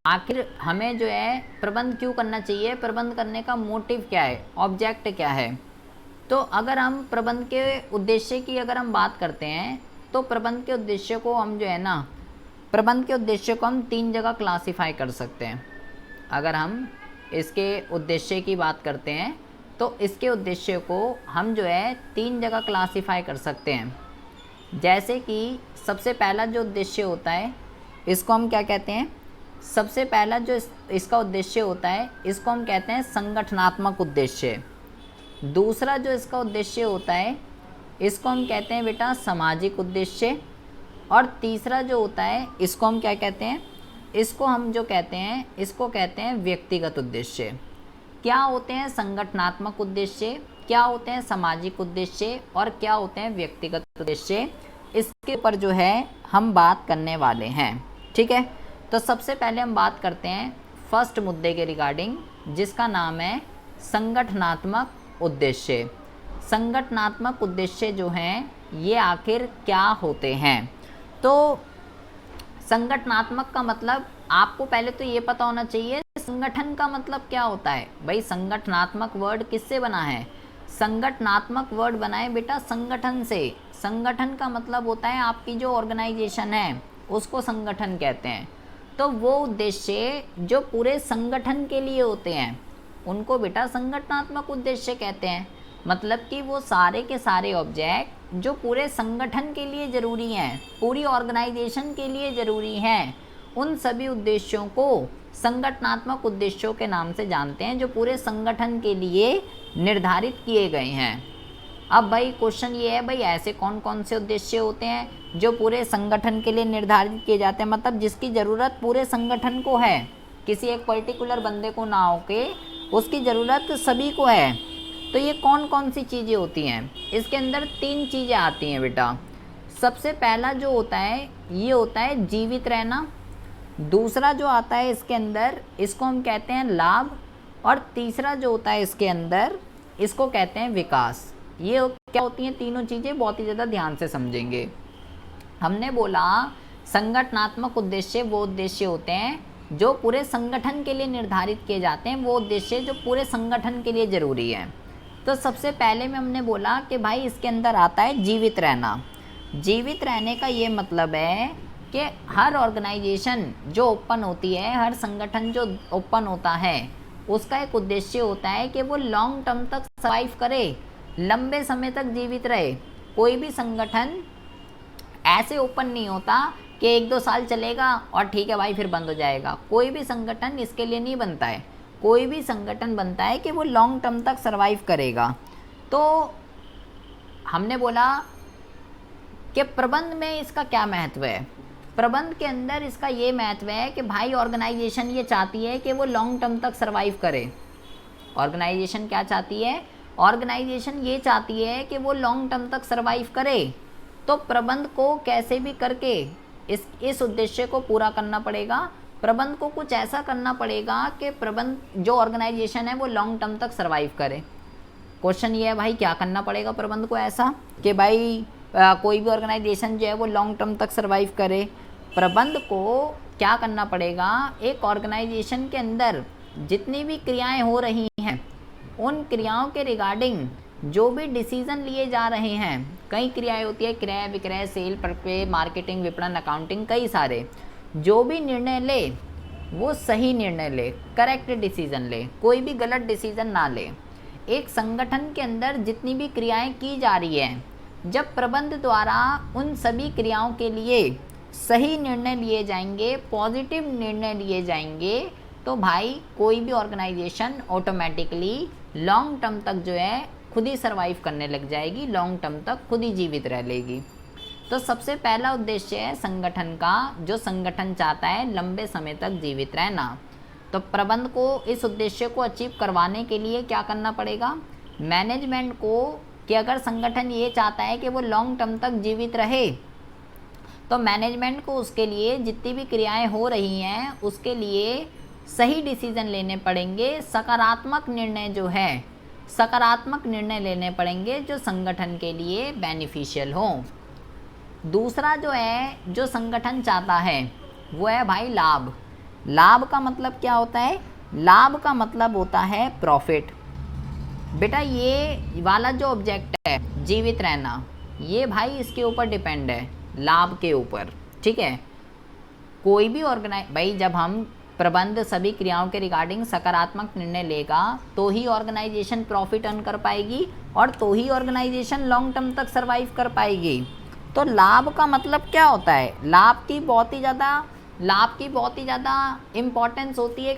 आखिर हमें जो है प्रबंध क्यों करना चाहिए, प्रबंध करने का मोटिव क्या है, ऑब्जेक्ट क्या है। तो अगर हम प्रबंध के उद्देश्य की अगर हम बात करते हैं तो प्रबंध के उद्देश्य को हम जो है ना, प्रबंध के उद्देश्य को हम 3 जगह क्लासिफाई कर सकते हैं। अगर हम इसके उद्देश्य की बात करते हैं तो इसके उद्देश्य को हम जो है 3 जगह क्लासिफाई कर सकते हैं। जैसे कि सबसे पहला जो उद्देश्य होता है इसको हम क्या कहते हैं, सबसे पहला जो इसका उद्देश्य होता है इसको हम कहते हैं संगठनात्मक उद्देश्य। दूसरा जो इसका उद्देश्य होता है इसको हम कहते हैं बेटा सामाजिक उद्देश्य। और तीसरा जो होता है इसको हम क्या कहते हैं, इसको हम जो कहते हैं इसको कहते हैं व्यक्तिगत उद्देश्य। क्या होते हैं संगठनात्मक उद्देश्य, क्या होते हैं सामाजिक उद्देश्य और क्या होते हैं व्यक्तिगत उद्देश्य, इसके ऊपर जो है हम बात करने वाले हैं। ठीक है, तो सबसे पहले हम बात करते हैं फर्स्ट मुद्दे के रिगार्डिंग, जिसका नाम है संगठनात्मक उद्देश्य। संगठनात्मक उद्देश्य जो हैं ये आखिर क्या होते हैं। तो संगठनात्मक का मतलब आपको पहले तो ये पता होना चाहिए संगठन का मतलब क्या होता है। भाई संगठनात्मक वर्ड किससे बना है, संगठनात्मक वर्ड बना है बेटा संगठन से। संगठन का मतलब होता है आपकी जो ऑर्गेनाइजेशन है उसको संगठन कहते हैं। तो वो उद्देश्य जो पूरे संगठन के लिए होते हैं उनको बेटा संगठनात्मक उद्देश्य कहते हैं। मतलब कि वो सारे के सारे ऑब्जेक्ट जो पूरे संगठन के लिए ज़रूरी हैं, पूरी ऑर्गेनाइजेशन के लिए ज़रूरी हैं, उन सभी उद्देश्यों को संगठनात्मक उद्देश्यों के नाम से जानते हैं, जो पूरे संगठन के लिए निर्धारित किए गए हैं। अब भाई क्वेश्चन ये है, भाई ऐसे कौन कौन से उद्देश्य होते हैं जो पूरे संगठन के लिए निर्धारित किए जाते हैं, मतलब जिसकी ज़रूरत पूरे संगठन को है, किसी एक पर्टिकुलर बंदे को ना हो के उसकी ज़रूरत सभी को है। तो ये कौन कौन सी चीज़ें होती हैं, इसके अंदर 3 चीज़ें आती हैं बेटा। सबसे पहला जो होता है ये होता है जीवित रहना। दूसरा जो आता है इसके अंदर इसको हम कहते हैं लाभ। और तीसरा जो होता है इसके अंदर इसको कहते हैं विकास। ये क्या होती हैं तीनों चीज़ें, बहुत ही ज़्यादा ध्यान से समझेंगे। हमने बोला संगठनात्मक उद्देश्य वो उद्देश्य होते हैं जो पूरे संगठन के लिए निर्धारित किए जाते हैं, वो उद्देश्य जो पूरे संगठन के लिए ज़रूरी है। तो सबसे पहले में हमने बोला कि भाई इसके अंदर आता है जीवित रहना। जीवित रहने का ये मतलब है कि हर ऑर्गेनाइजेशन जो ओपन होती है, हर संगठन जो ओपन होता है, उसका एक उद्देश्य होता है कि वो लॉन्ग टर्म तक सर्वाइव करे, लंबे समय तक जीवित रहे। कोई भी संगठन ऐसे ओपन नहीं होता कि 1-2 साल चलेगा और ठीक है भाई फिर बंद हो जाएगा। कोई भी संगठन इसके लिए नहीं बनता है। कोई भी संगठन बनता है कि वो लॉन्ग टर्म तक सर्वाइव करेगा। तो हमने बोला कि प्रबंध में इसका क्या महत्व है। प्रबंध के अंदर इसका ये महत्व है कि भाई ऑर्गेनाइजेशन ये चाहती है कि वो लॉन्ग टर्म तक सर्वाइव करे। ऑर्गेनाइजेशन क्या चाहती है, ऑर्गेनाइजेशन ये चाहती है कि वो लॉन्ग टर्म तक सर्वाइव करे। तो प्रबंध को कैसे भी करके इस उद्देश्य को पूरा करना पड़ेगा। प्रबंध को कुछ ऐसा करना पड़ेगा कि प्रबंध जो ऑर्गेनाइजेशन है वो लॉन्ग टर्म तक सर्वाइव करे। क्वेश्चन ये है भाई क्या करना पड़ेगा प्रबंध को ऐसा कि भाई कोई भी ऑर्गेनाइजेशन जो है वो लॉन्ग टर्म तक सर्वाइव करे। प्रबंध को क्या करना पड़ेगा, एक ऑर्गेनाइजेशन के अंदर जितनी भी क्रियाएं हो रही हैं उन क्रियाओं के रिगार्डिंग जो भी डिसीजन लिए जा रहे हैं, कई क्रियाएं होती है, क्रय विक्रय सेल प्रक्रय मार्केटिंग विपणन अकाउंटिंग, कई सारे, जो भी निर्णय ले वो सही निर्णय ले, करेक्ट डिसीजन ले, कोई भी गलत डिसीजन ना ले। एक संगठन के अंदर जितनी भी क्रियाएं की जा रही हैं, जब प्रबंध द्वारा उन सभी क्रियाओं के लिए सही निर्णय लिए जाएंगे, पॉजिटिव निर्णय लिए जाएंगे, तो भाई कोई भी ऑर्गेनाइजेशन ऑटोमेटिकली लॉन्ग टर्म तक जो है खुद ही सर्वाइव करने लग जाएगी, लॉन्ग टर्म तक खुद ही जीवित रह लेगी। तो सबसे पहला उद्देश्य है संगठन का, जो संगठन चाहता है लंबे समय तक जीवित रहना। तो प्रबंध को इस उद्देश्य को अचीव करवाने के लिए क्या करना पड़ेगा, मैनेजमेंट को, कि अगर संगठन ये चाहता है कि वो लॉन्ग टर्म तक जीवित रहे, तो मैनेजमेंट को उसके लिए जितनी भी क्रियाएं हो रही हैं उसके लिए सही डिसीजन लेने पड़ेंगे। सकारात्मक निर्णय जो है, सकारात्मक निर्णय लेने पड़ेंगे जो संगठन के लिए बेनिफिशियल हो। दूसरा जो है जो संगठन चाहता है वो है भाई लाभ। लाभ का मतलब क्या होता है? लाभ का मतलब होता है प्रॉफिट। बेटा ये वाला जो ऑब्जेक्ट है जीवित रहना, ये भाई इसके ऊपर डिपेंड है, लाभ के ऊपर, ठीक है। कोई भी भाई जब हम प्रबंध सभी क्रियाओं के रिगार्डिंग सकारात्मक निर्णय लेगा तो ही ऑर्गेनाइजेशन प्रॉफिट अर्न कर पाएगी और तो ही ऑर्गेनाइजेशन लॉन्ग टर्म तक सरवाइव कर पाएगी। तो लाभ का मतलब क्या होता है? लाभ की बहुत ही ज़्यादा इम्पोर्टेंस होती है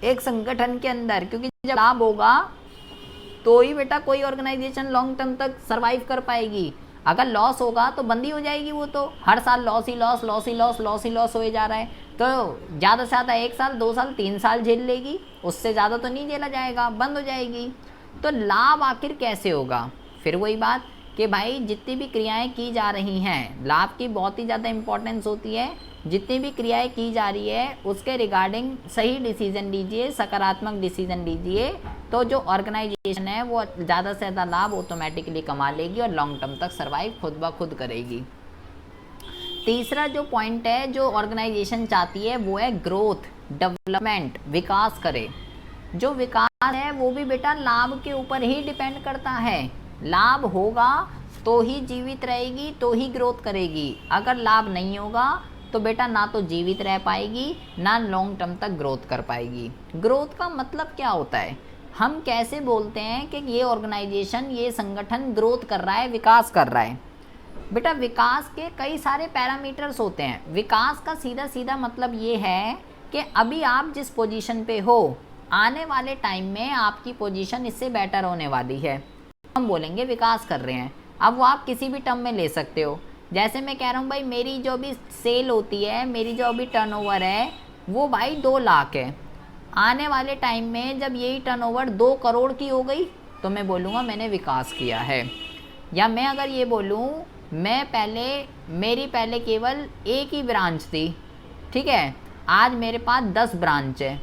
एक संगठन के अंदर, क्योंकि जब लाभ होगा तो ही बेटा कोई ऑर्गेनाइजेशन लॉन्ग टर्म तक सरवाइव कर पाएगी। अगर लॉस होगा तो बंदी हो जाएगी, वो तो हर साल लॉस ही लॉस हो जा रहा है, तो ज़्यादा से ज़्यादा 1 साल 2 साल 3 साल झेल लेगी, उससे ज़्यादा तो नहीं झेला जाएगा, बंद हो जाएगी। तो लाभ आखिर कैसे होगा? फिर वही बात कि भाई जितनी भी क्रियाएं की जा रही हैं, लाभ की बहुत ही ज़्यादा इम्पोर्टेंस होती है। जितनी भी क्रियाएं की जा रही है उसके रिगार्डिंग सही डिसीजन लीजिए, सकारात्मक डिसीजन लीजिए, तो जो ऑर्गेनाइजेशन है वो ज़्यादा से ज़्यादा लाभ ऑटोमेटिकली कमा लेगी और लॉन्ग टर्म तक सर्वाइव खुद ब खुद करेगी। तीसरा जो पॉइंट है जो ऑर्गेनाइजेशन चाहती है वो है ग्रोथ, डेवलपमेंट, विकास करे। जो विकास है वो भी बेटा लाभ के ऊपर ही डिपेंड करता है। लाभ होगा तो ही जीवित रहेगी, तो ही ग्रोथ करेगी। अगर लाभ नहीं होगा तो बेटा ना तो जीवित रह पाएगी ना लॉन्ग टर्म तक ग्रोथ कर पाएगी। ग्रोथ का मतलब क्या होता है? हम कैसे बोलते हैं कि ये ऑर्गेनाइजेशन, ये संगठन ग्रोथ कर रहा है, विकास कर रहा है? बेटा विकास के कई सारे पैरामीटर्स होते हैं। विकास का सीधा सीधा मतलब ये है कि अभी आप जिस पोजीशन पे हो, आने वाले टाइम में आपकी पोजीशन इससे बेटर होने वाली है, हम बोलेंगे विकास कर रहे हैं। अब वो आप किसी भी टर्म में ले सकते हो। जैसे मैं कह रहा हूँ भाई मेरी जो अभी सेल होती है, मेरी जो अभी टर्नओवर है वो भाई 2 लाख है। आने वाले टाइम में जब यही टर्नओवर 2 करोड़ की हो गई तो मैं बोलूँगा मैंने विकास किया है। या मैं अगर ये बोलूँ मेरी पहले केवल एक ही ब्रांच थी, ठीक है, आज मेरे पास 10 ब्रांच है,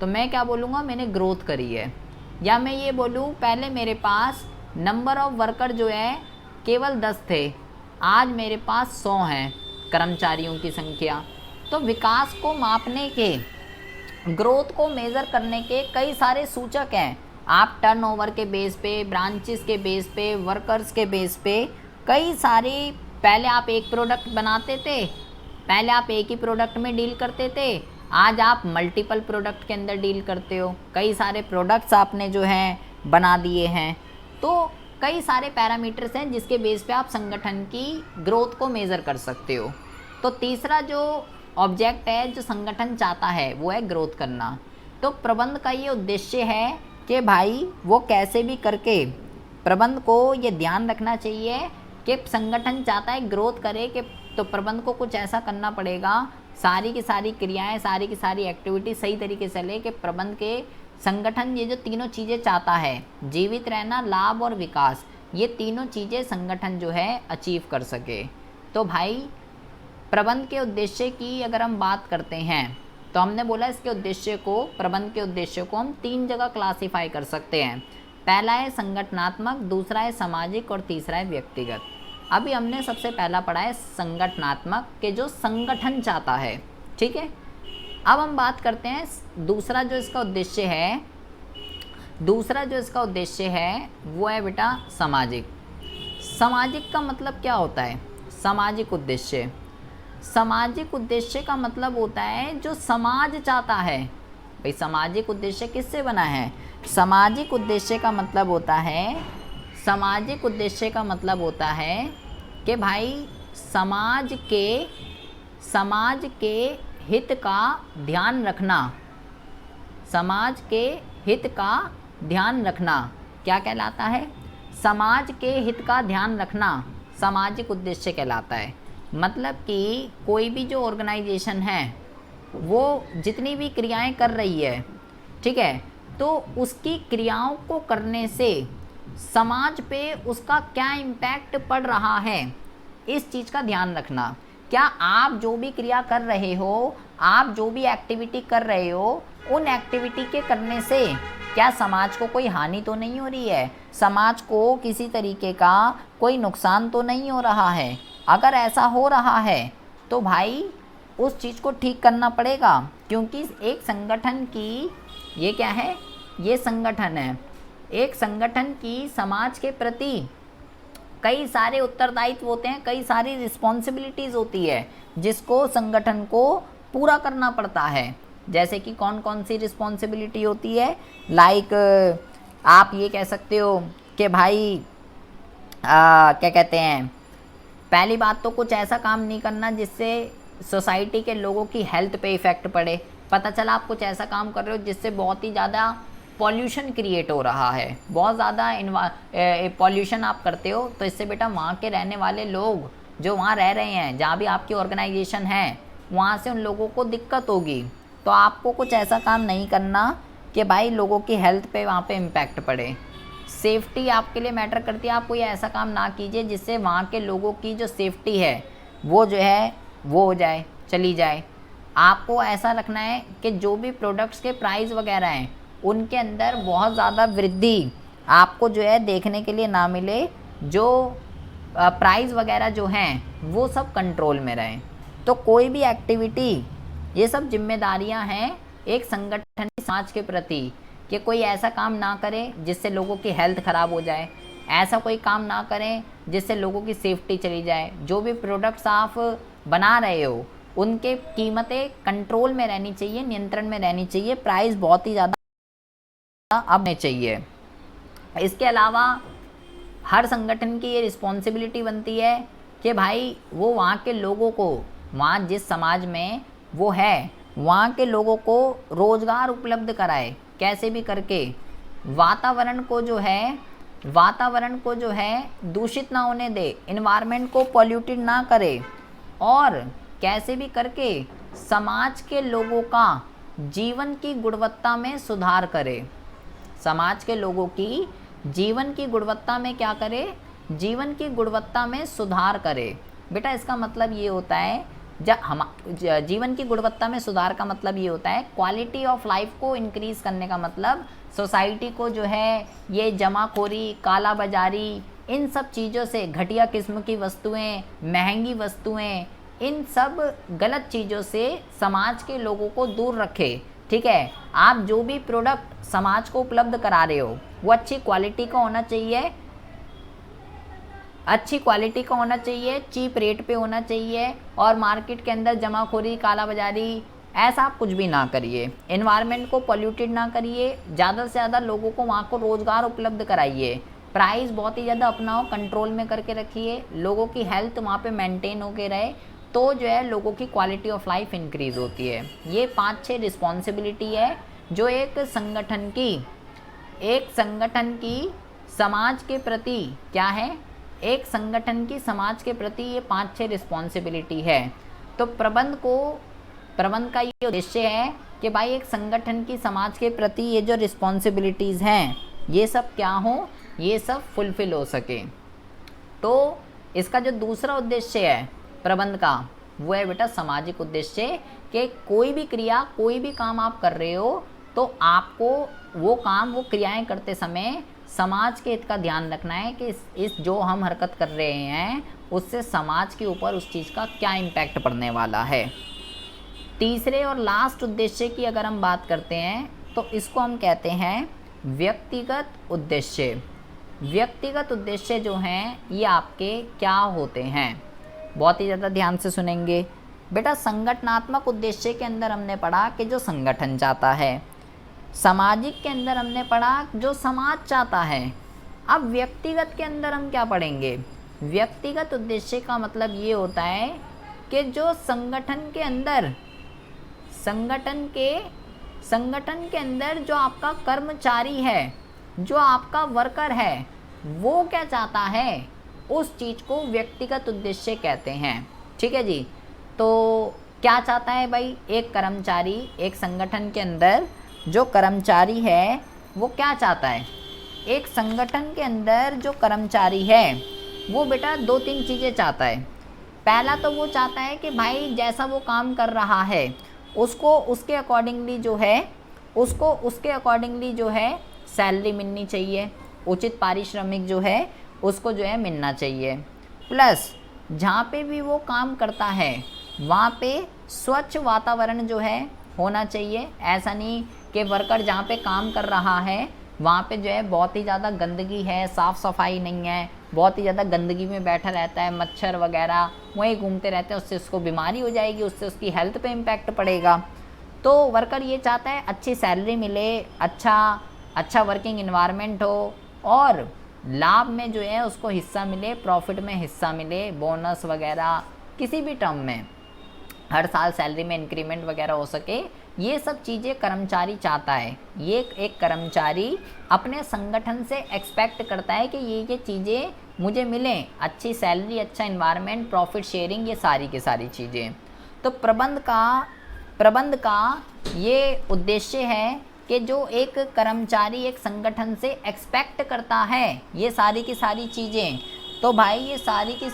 तो मैं क्या बोलूँगा? मैंने ग्रोथ करी है। या मैं ये बोलूँ पहले मेरे पास नंबर ऑफ वर्कर जो है केवल 10 थे, आज मेरे पास 100 हैं कर्मचारियों की संख्या। तो विकास को मापने के, ग्रोथ को मेज़र करने के कई सारे सूचक हैं। आप टर्नओवर के बेस पे, ब्रांचेस के बेस पे, वर्कर्स के बेस पे कई सारे, पहले आप एक प्रोडक्ट बनाते थे, पहले आप एक ही प्रोडक्ट में डील करते थे, आज आप मल्टीपल प्रोडक्ट के अंदर डील करते हो, कई सारे प्रोडक्ट्स आपने जो हैं बना दिए हैं। तो कई सारे पैरामीटर्स हैं जिसके बेस पे आप संगठन की ग्रोथ को मेज़र कर सकते हो। तो तीसरा जो ऑब्जेक्ट है जो संगठन चाहता है वो है ग्रोथ करना। तो प्रबंध का ये उद्देश्य है कि भाई वो कैसे भी करके, प्रबंध को ये ध्यान रखना चाहिए कि संगठन चाहता है ग्रोथ करे, कि तो प्रबंध को कुछ ऐसा करना पड़ेगा, सारी की सारी क्रियाएं, सारी की सारी एक्टिविटी सही तरीके से ले, कि प्रबंध के संगठन ये जो तीनों चीज़ें चाहता है, जीवित रहना, लाभ और विकास, ये तीनों चीज़ें संगठन जो है अचीव कर सके। तो भाई प्रबंध के उद्देश्य की अगर हम बात करते हैं तो हमने बोला इसके उद्देश्य को, प्रबंध के उद्देश्य को हम 3 जगह क्लासीफाई कर सकते हैं। पहला है संगठनात्मक, दूसरा है सामाजिक और तीसरा है व्यक्तिगत। अभी हमने सबसे पहला पढ़ा है संगठनात्मक, के जो संगठन चाहता है, ठीक है। अब हम बात करते हैं दूसरा जो इसका उद्देश्य है वो है बेटा सामाजिक। सामाजिक का मतलब क्या होता है? सामाजिक उद्देश्य का मतलब होता है जो समाज चाहता है। भाई सामाजिक उद्देश्य किससे बना है? सामाजिक उद्देश्य का मतलब होता है कि भाई समाज के हित का ध्यान रखना, समाज के हित का ध्यान रखना क्या कहलाता है? समाज के हित का ध्यान रखना सामाजिक उद्देश्य कहलाता है। मतलब कि कोई भी जो ऑर्गेनाइजेशन है वो जितनी भी क्रियाएं कर रही है, ठीक है, तो उसकी क्रियाओं को करने से समाज पे उसका क्या इम्पैक्ट पड़ रहा है, इस चीज़ का ध्यान रखना। क्या आप जो भी क्रिया कर रहे हो, आप जो भी एक्टिविटी कर रहे हो, उन एक्टिविटी के करने से क्या समाज को कोई हानि तो नहीं हो रही है, समाज को किसी तरीके का कोई नुकसान तो नहीं हो रहा है? अगर ऐसा हो रहा है तो भाई उस चीज़ को ठीक करना पड़ेगा, क्योंकि एक संगठन की, ये क्या है, ये संगठन है, एक संगठन की समाज के प्रति कई सारे उत्तरदायित्व होते हैं, कई सारी रिस्पॉन्सिबिलिटीज़ होती है जिसको संगठन को पूरा करना पड़ता है। जैसे कि कौन कौन सी रिस्पॉन्सिबिलिटी होती है, लाइक आप ये कह सकते हो कि भाई क्या कहते हैं, पहली बात तो कुछ ऐसा काम नहीं करना जिससे सोसाइटी के लोगों की हेल्थ पे इफ़ेक्ट पड़े। पता चला आप कुछ ऐसा काम कर रहे हो जिससे बहुत ही ज़्यादा पॉल्यूशन क्रिएट हो रहा है, बहुत ज़्यादा पॉल्यूशन आप करते हो, तो इससे बेटा वहाँ के रहने वाले लोग जो वहाँ रह रहे हैं, जहाँ भी आपकी ऑर्गेनाइजेशन है, वहाँ से उन लोगों को दिक्कत होगी। तो आपको कुछ ऐसा काम नहीं करना कि भाई लोगों की हेल्थ पे वहाँ पे इम्पैक्ट पड़े। सेफ्टी आपके लिए मैटर करती है, आप कोई ऐसा काम ना कीजिए जिससे वहाँ के लोगों की जो सेफ्टी है वो जो है वो हो जाए, चली जाए। आपको ऐसा रखना है कि जो भी प्रोडक्ट्स के प्राइस वगैरह हैं उनके अंदर बहुत ज़्यादा वृद्धि आपको जो है देखने के लिए ना मिले, जो प्राइस वगैरह जो हैं वो सब कंट्रोल में रहें। तो कोई भी एक्टिविटी, ये सब जिम्मेदारियां हैं एक संगठन समाज के प्रति, कि कोई ऐसा काम ना करे जिससे लोगों की हेल्थ ख़राब हो जाए, ऐसा कोई काम ना करें जिससे लोगों की सेफ्टी चली जाए। जो भी प्रोडक्ट्स आप बना रहे हो उनके कीमतें कंट्रोल में रहनी चाहिए, नियंत्रण में रहनी चाहिए, प्राइस बहुत ही ज़्यादा अब नहीं चाहिए। इसके अलावा हर संगठन की ये रिस्पॉन्सिबिलिटी बनती है कि भाई वो वहाँ के लोगों को, वहाँ जिस समाज में वो है वहाँ के लोगों को रोज़गार उपलब्ध कराए, कैसे भी करके वातावरण को जो है दूषित ना होने दे, इन्वायरमेंट को पॉल्यूटेड ना करे, और कैसे भी करके समाज के लोगों का जीवन की गुणवत्ता में सुधार करे। समाज के लोगों की जीवन की गुणवत्ता में क्या करे, जीवन की गुणवत्ता में सुधार करे। बेटा इसका मतलब ये होता है, जब हम जीवन की गुणवत्ता में सुधार का मतलब ये होता है क्वालिटी ऑफ लाइफ को इंक्रीज़ करने का मतलब सोसाइटी को जो है ये जमाखोरी, काला बाजारी, इन सब चीज़ों से, घटिया किस्म की वस्तुएं, महंगी वस्तुएं, इन सब गलत चीज़ों से समाज के लोगों को दूर रखे। ठीक है, आप जो भी प्रोडक्ट समाज को उपलब्ध करा रहे हो वो अच्छी क्वालिटी का होना चाहिए, अच्छी क्वालिटी का होना चाहिए, चीप रेट पे होना चाहिए, और मार्केट के अंदर जमाखोरी, काला बाजारी, ऐसा आप कुछ भी ना करिए। एनवायरनमेंट को पोल्यूटेड ना करिए, ज़्यादा से ज़्यादा लोगों को वहाँ को रोज़गार उपलब्ध कराइए, प्राइस बहुत ही ज़्यादा अपनाओ, कंट्रोल में करके रखिए, लोगों की हेल्थ वहाँ पे मेंटेन होके रहे, तो जो है लोगों की क्वालिटी ऑफ लाइफ इंक्रीज़ होती है। ये 5-6 रिस्पॉन्सिबिलिटी है जो एक संगठन की समाज के प्रति क्या है, एक संगठन की समाज के प्रति ये 5-6 रिस्पॉन्सिबिलिटी है। तो प्रबंध का ये उद्देश्य है कि भाई एक संगठन की समाज के प्रति ये जो रिस्पॉन्सिबिलिटीज़ हैं ये सब क्या हो, ये सब फुलफ़िल हो सके। तो इसका जो दूसरा उद्देश्य है प्रबंध का, वो है बेटा सामाजिक उद्देश्य, कि कोई भी क्रिया, कोई भी काम आप कर रहे हो तो आपको वो क्रियाएं करते समय समाज के हित का ध्यान रखना है कि इस जो हम हरकत कर रहे हैं उससे समाज के ऊपर उस चीज़ का क्या इम्पैक्ट पड़ने वाला है। तीसरे और लास्ट उद्देश्य की अगर हम बात करते हैं तो इसको हम कहते हैं व्यक्तिगत उद्देश्य। व्यक्तिगत उद्देश्य जो हैं ये आपके क्या होते हैं, बहुत ही ज़्यादा ध्यान से सुनेंगे। बेटा संगठनात्मक उद्देश्य के अंदर हमने पढ़ा कि जो संगठन चाहता है, सामाजिक के अंदर हमने पढ़ा जो समाज चाहता है। अब व्यक्तिगत के अंदर हम क्या पढ़ेंगे, व्यक्तिगत उद्देश्य का मतलब ये होता है कि जो संगठन के अंदर जो आपका कर्मचारी है, जो आपका वर्कर है, वो क्या चाहता है, उस चीज़ को व्यक्तिगत उद्देश्य कहते हैं। ठीक है जी। तो क्या चाहता है भाई एक कर्मचारी, एक संगठन के अंदर जो कर्मचारी है वो क्या चाहता है, एक संगठन के अंदर जो कर्मचारी है वो बेटा 2-3 चीज़ें चाहता है। पहला तो वो चाहता है कि भाई जैसा वो काम कर रहा है उसको उसके अकॉर्डिंगली जो है सैलरी मिलनी चाहिए, उचित पारिश्रमिक जो है उसको जो है मिलना चाहिए। प्लस जहाँ पे भी वो काम करता है वहाँ पे स्वच्छ वातावरण जो है होना चाहिए। ऐसा नहीं कि वर्कर जहाँ पे काम कर रहा है वहाँ पे जो है बहुत ही ज़्यादा गंदगी है, साफ़ सफाई नहीं है, बहुत ही ज़्यादा गंदगी में बैठा रहता है, मच्छर वगैरह वहीं घूमते रहते हैं, उससे उसको बीमारी हो जाएगी, उससे उसकी हेल्थ पे इम्पैक्ट पड़ेगा। तो वर्कर ये चाहता है अच्छी सैलरी मिले, अच्छा वर्किंग इन्वायरमेंट हो और लाभ में जो है उसको हिस्सा मिले, प्रॉफिट में हिस्सा मिले, बोनस वगैरह किसी भी टर्म में हर साल सैलरी में इंक्रीमेंट वगैरह हो सके, ये सब चीज़ें कर्मचारी चाहता है। ये एक कर्मचारी अपने संगठन से एक्सपेक्ट करता है कि ये चीज़ें मुझे मिलें, अच्छी सैलरी, अच्छा इन्वायरमेंट, प्रॉफिट शेयरिंग, ये सारी की सारी चीज़ें। तो प्रबंध का ये उद्देश्य है कि जो एक कर्मचारी एक संगठन से एक्सपेक्ट करता है ये सारी की सारी चीज़ें, तो भाई ये सारी की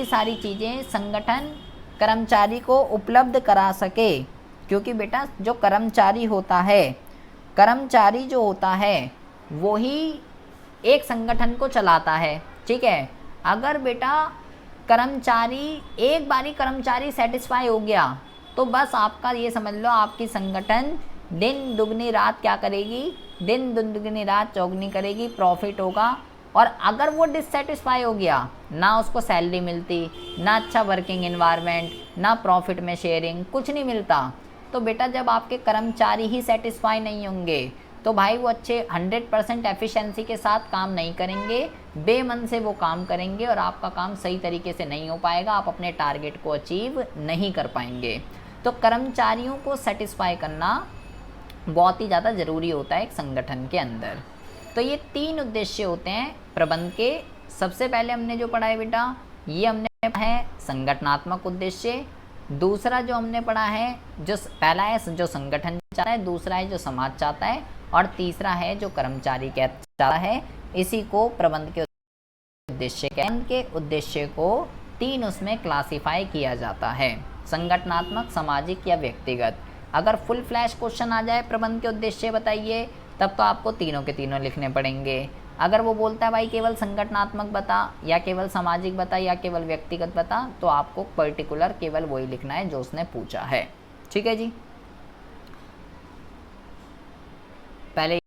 सारी चीज़ें संगठन कर्मचारी को उपलब्ध करा सके। क्योंकि बेटा जो कर्मचारी जो होता है वही एक संगठन को चलाता है, ठीक है। अगर बेटा एक बारी कर्मचारी सेटिस्फाई हो गया तो बस आपका ये समझ लो आपकी संगठन दिन दुगनी रात क्या करेगी, दिन दुगनी रात चौगनी करेगी, प्रॉफिट होगा। और अगर वो डिससेटिस्फाई हो गया, ना उसको सैलरी मिलती, ना अच्छा वर्किंग इन्वायरमेंट, ना प्रॉफिट में शेयरिंग, कुछ नहीं मिलता, तो बेटा जब आपके कर्मचारी ही सेटिस्फाई नहीं होंगे तो भाई वो अच्छे 100% एफिशिएंसी के साथ काम नहीं करेंगे, बेमन से वो काम करेंगे और आपका काम सही तरीके से नहीं हो पाएगा, आप अपने टारगेट को अचीव नहीं कर पाएंगे। तो कर्मचारियों को सेटिस्फाई करना बहुत ही ज़्यादा ज़रूरी होता है एक संगठन के अंदर। तो ये 3 उद्देश्य होते हैं प्रबंध के। सबसे पहले हमने जो पढ़ा है बेटा, ये हमने पढ़ा है संगठनात्मक उद्देश्य। दूसरा जो हमने पढ़ा है, जो पहला है जो संगठन चाहता है, दूसरा है जो समाज चाहता है, और तीसरा है जो कर्मचारी चाहता है। इसी को प्रबंध के उद्देश्य के उद्देश्य को 3 उसमें क्लासिफाई किया जाता है, संगठनात्मक, सामाजिक या व्यक्तिगत। अगर फुल फ्लैश क्वेश्चन आ जाए प्रबंध के उद्देश्य बताइए, तब तो आपको तीनों के तीनों लिखने पड़ेंगे। अगर वो बोलता है भाई केवल संगठनात्मक बता, या केवल सामाजिक बता, या केवल व्यक्तिगत बता, तो आपको पर्टिकुलर केवल वही लिखना है जो उसने पूछा है। ठीक है जी। पहले